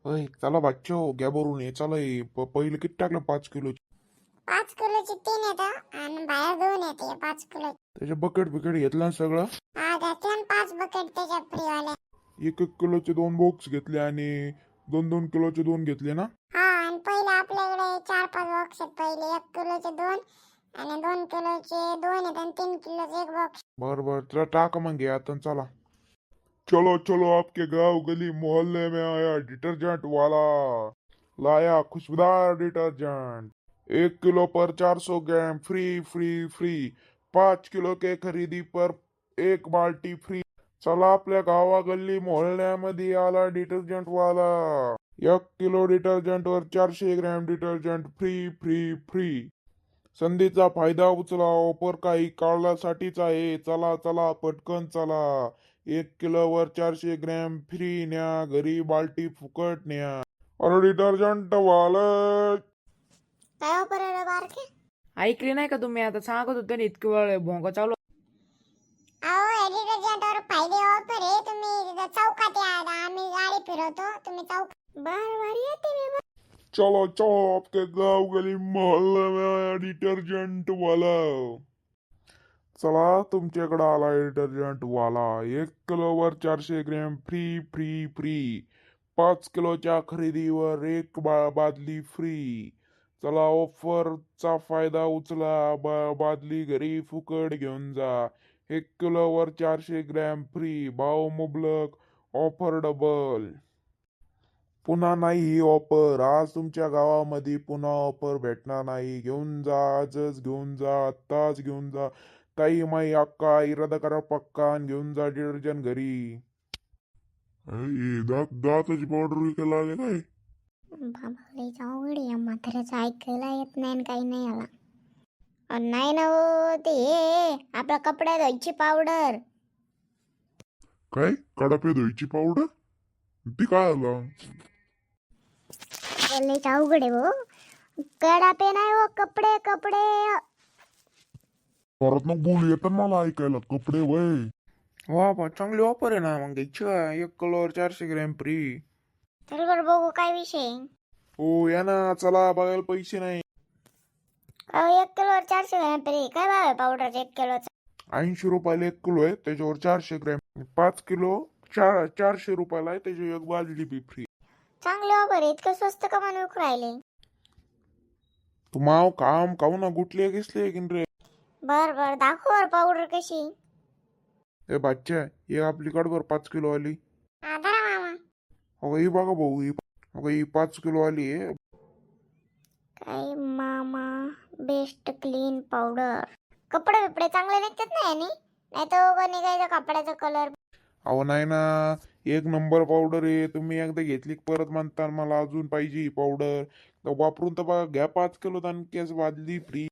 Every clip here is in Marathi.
होय चला बच्चो घ्या भरून ये चला पहिले किती टाकलं 5 किलो 5 किलोचे 3 येतं आणि बाहेर 2 येते 5 किलो. त्याचे बकेट बिकेट घेतलं ना सगळं. हा घेतले ना 5 बकेट त्याच्या फ्रीवाल्या. 1-1 किलोचे 2 बॉक्स घेतले आणि 2-2 किलोचे 2 घेतले ना. हा आणि पहिले आपल्याकडे 4-5 बॉक्स आहेत. पहिले 1 किलोचे 2 आणि 2 किलोचे 2 आहेत आणि 3 किलोचे 1 बॉक्स. बर चला टाका मग घ्या आता चला. चलो चलो आपके गांव गली मोहल्ले में आया डिटर्जेंट वाला, लाया खुशबूदार डिटर्जेंट, 1 किलो पर 400 ग्राम फ्री फ्री फ्री, 5 किलो के खरेदी पर 1 बाल्टी फ्री. चला आपल्या गावा गल्ली मोहल्ल्यामध्ये आला डिटर्जंट वाला, 1 किलो डिटर्जंट वर 400 gram detergent free free free. संधीचा फायदा उचला, ऑफर काही काळासाठीच आहे. चला चला पटकन चला, 1 किलोवर 400 ग्रॅम फ्री न्या, घरी बाल्टी फुकट न्या. अरे डिटर्जंट वाले काय ऑफर आहे रे बारके? ऐकली नाही का तुम्ही? आता सांगत होते ना इतकी वेळ भोंगा चालू. अहो हे डिटर्जंटवर फायदे ऑफर आहे. तुम्ही तिथं चौकात या, आम्ही गाडी फिरवतो, तुम्ही चौक. बर येते मी. चलो चलो आपके गांव गली मोहल्ले में आया डिटर्जेंट वाला. चला तुमच्याकडे आला डिटर्जंट वाला, 1 किलोवर 400 ग्रॅम फ्री फ्री फ्री, 5 किलोच्या खरेदीवर 1 बादली फ्री. चला ऑफरचा फायदा उचला, बादली घरी फुकट घेऊन जा. 1 किलोवर 400 ग्रॅम फ्री, भाव मुबलक, ऑफर डबल. पुन्हा नाही ही ऑफर, आज तुमच्या गावामध्ये पुन्हा ऑफर भेटणार नाही. घेऊन जा, आजच घेऊन जा, आत्ताच घेऊन जा. ताई माई अक्का इरादा करा पक्का आणि घेऊन जा डिटर्जंट घरी. दाताची पावडर विकायला आले काय? बाबा लई अवघड आहे. म्हाताऱ्याचं ऐकायला येत नाही आणि काही नाही आला. नाही ना हो, ते हे आपल्या कपड्यात धुवायची पावडर. काय कडापे धुईची पावडर? ती काय आला? लई अवघड आहे हो. कडापे नाही हो, कपडे कपडे. परत मग बोल येतात मला ऐकायला, कपडे वय. वा बा चांगली ऑफर आहे ना. मग घ्यायची का? 1 किलोवर 400 ग्रॅम फ्री. चल बरं बघू काय विषय. हो या ना, चला बघायला पैसे नाही. 1 किलोवर 400 ग्रॅम फ्री. काय भाव आहे पावडरचा 1 किलोचा? 80 रुपयाला 1 किलो आहे, त्याच्यावर 400 ग्रॅम. 5 किलो 400 रुपयाला आहे, त्याची 1 बादली बी फ्री. चांगली ऑफर आहे. इतकं स्वस्त का म्हणून विकू राहिले? तू माव काम काऊ ना गुटले घेसले की रे. बर दाखव बर पावडर कशी. ए बच्चा ये आपली कडबर 5 किलो वाली. धरा मामा. अगं ही बघा भाऊ, ही 5 किलो वाली आहे. काय मामा बेस्ट क्लीन पावडर. कपडे बिपडे चांगले निघतात ना याने? नाही तर उगा निघायचा कपड्याचा कलर. अहो नाही ना, 1 नंबर पावडर आहे. तुम्ही एकदा घेतली की परत म्हणता मला अजून पाहिजे ही पावडर. तर वापरून तर बघा, घ्या 5 किलो आणि केस बादली फ्री.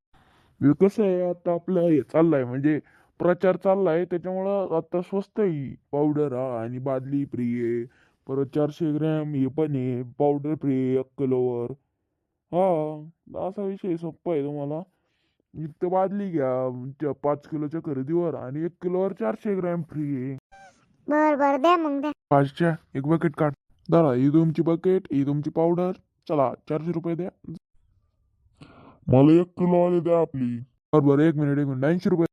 कसं आहे आता आपलं हे चाललंय म्हणजे प्रचार चाललाय, त्याच्यामुळं आता स्वस्त आहे ही पावडर. हा आणि बादली फ्री आहे, परत 400 ग्रॅम हे पण आहे पावडर फ्री 1 किलोवर. हा असा विषय सोपा आहे तुम्हाला. इथं बादली घ्या 5 किलोच्या खरेदीवर आणि 1 किलोवर 400 ग्रॅम फ्री आहे. बर द्या मग द्या. 5च्या 1 बकेट काढ. दादा ही तुमची बकेट, ही तुमची पावडर. चला 400 रुपये द्या. मला 1 किलो वाली द्या आपली. बरोबर 1 मिनिट 80 रुपये.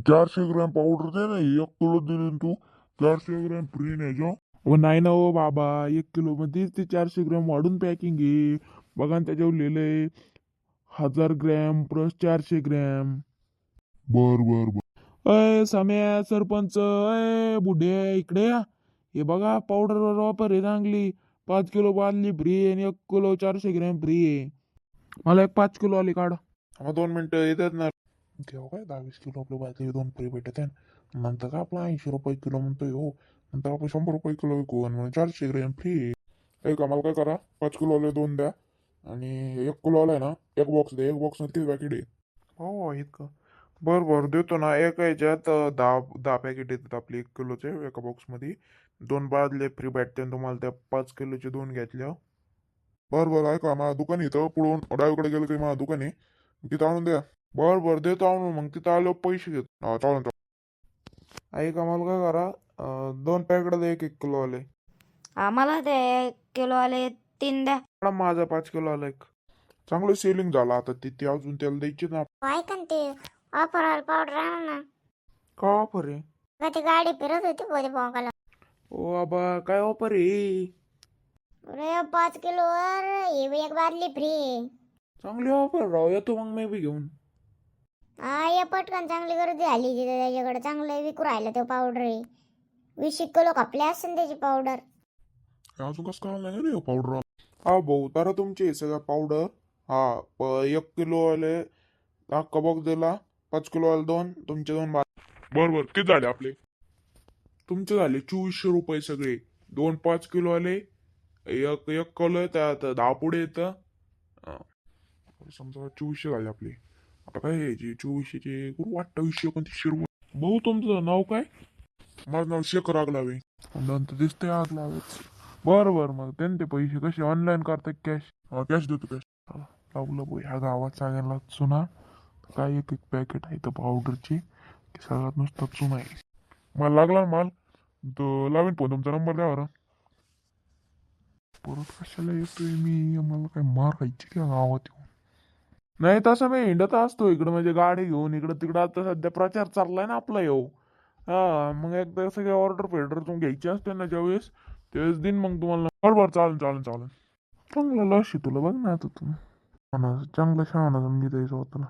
400 ग्रॅम पावडर दे ना, 1 किलो दिली तू 400 ग्रॅम फ्री नाही. हो नाही ना हो बाबा, 1 किलो मध्ये ते 400 ग्रॅम वाढून पॅकिंग आहे. बघा ना त्याच्यावर लिहिलंय 1000 ग्रॅम प्लस 400 ग्रॅम. बर अय सम्या सरपंच, अय बुढे इकडे या. हे बघा पावडरवर ऑफर आहे चांगली. 5 किलो बादली फ्री आणि 1 किलो 400 ग्रॅम फ्री आहे. मला एक 5 किलो आली काढ. मग 2 मिनिटं येतात ना. तेव्हा काय 10-20 किलो आपलं बादली 2 फ्री भेटत आहे. नंतर का आपला 80 रुपये किलो म्हणतोय हो. नंतर आपण 100 रुपये किलो विकू आणि 400 ग्रॅम फ्री. एक आम्हाला काय करा, 5 किलो वाले 2 द्या आणि 1 किलो आलाय ना 1 बॉक्स द्या. 1 बॉक्स नक्कीच पॅकेट आहे. हो इतकं बरं देतो ना. एका ह्याच्यात 10 पॅकेट येतात आपले 1 किलोचे. एका बॉक्समध्ये 2 बादले फ्री भेटते तुम्हाला त्या 5 किलोचे 2 घेतल्या. बरं ऐका, माझं दुकान इथं पुढून डावीकडे गेलं की माझं दुकान आहे, तिथं आणून द्या. बरं देतो आणून. मग तिथं आल्यावर पैसे घेतो. हा चालेल. ऐका मला काय करा, 2 पॅकेट द्या 1-1 किलो वाले. आम्हाला ते 1 किलोवाले 3 द्या. मॅडम माझा 5 किलो आला एक. चांगलं सेलिंग झालं आता ते अजून त्याला द्यायचे ना. ऐका ना ते ऑफर पावडर आणा ना. का ऑफर आहे? का ती गाडी फिरत होती पोते पोकाला. ओ बाबा काय ऑफर आहे? अरे 5 किलोवर हे एक बादली फ्री. चांगली ऑफर राव, येतो मग मी बी घेऊन. हा या पटकन चांगली गर्दी आली तिथे त्याच्याकडे चांगलं विकू राहिलं ते पावडर आहे. 20 किलो खपले असेल त्याची पावडर. अजून कसं काय नाही रे पावडर. हा भाऊ तर तुमचे हे सगळं पावडर. हा 1 किलो वाले अख्खा बॉक्स दिला. 5 किलो वाले 2, तुमचे 2 बरोबर किती झाले आपले. तुमचे झाले 2400 रुपये सगळे. 2 5 किलो वाले, एक किलो त्यात 10 पुढे येतं. समजा 2400 झाले आपले. आता काय यायचे 2400चे करू 2800 2900 रुपये. भाऊ तुमचं नाव काय. माझं नाव शेखर आगलावे. नंतर दिसतंय आगलावेच. बरं मग त्यांचे पैसे कसे ऑनलाईन करतात कॅश. कॅश देतो कॅश. लावलं भाऊ ह्या गावात सगळ्यांना चुना. काय एक पॅकेट आहे तर पावडरची सगळ्यात नुसतं चुना आहे. मला लागला ना माल तो लावीन फोन. तुमचा नंबर द्या बरं. परत कशाला येतोय मी. मला काय मारायची का गावात येऊन. नाही तसं मी हिंडत असतो इकडं, म्हणजे गाडी घेऊन इकडं तिकडं. आता सध्या प्रचार चाललाय ना आपला येऊ. हा मग एकदा सगळे ऑर्डर फेडर तुम्ही घ्यायची असते ना ज्यावेळेस, त्यावेळेस दिन मग तुम्हाला. बरोबर चालेल. चांगलं लक्ष तुला बघ ना आता तू. चांगलं शहाणा समजी द्यायचं होतं ना.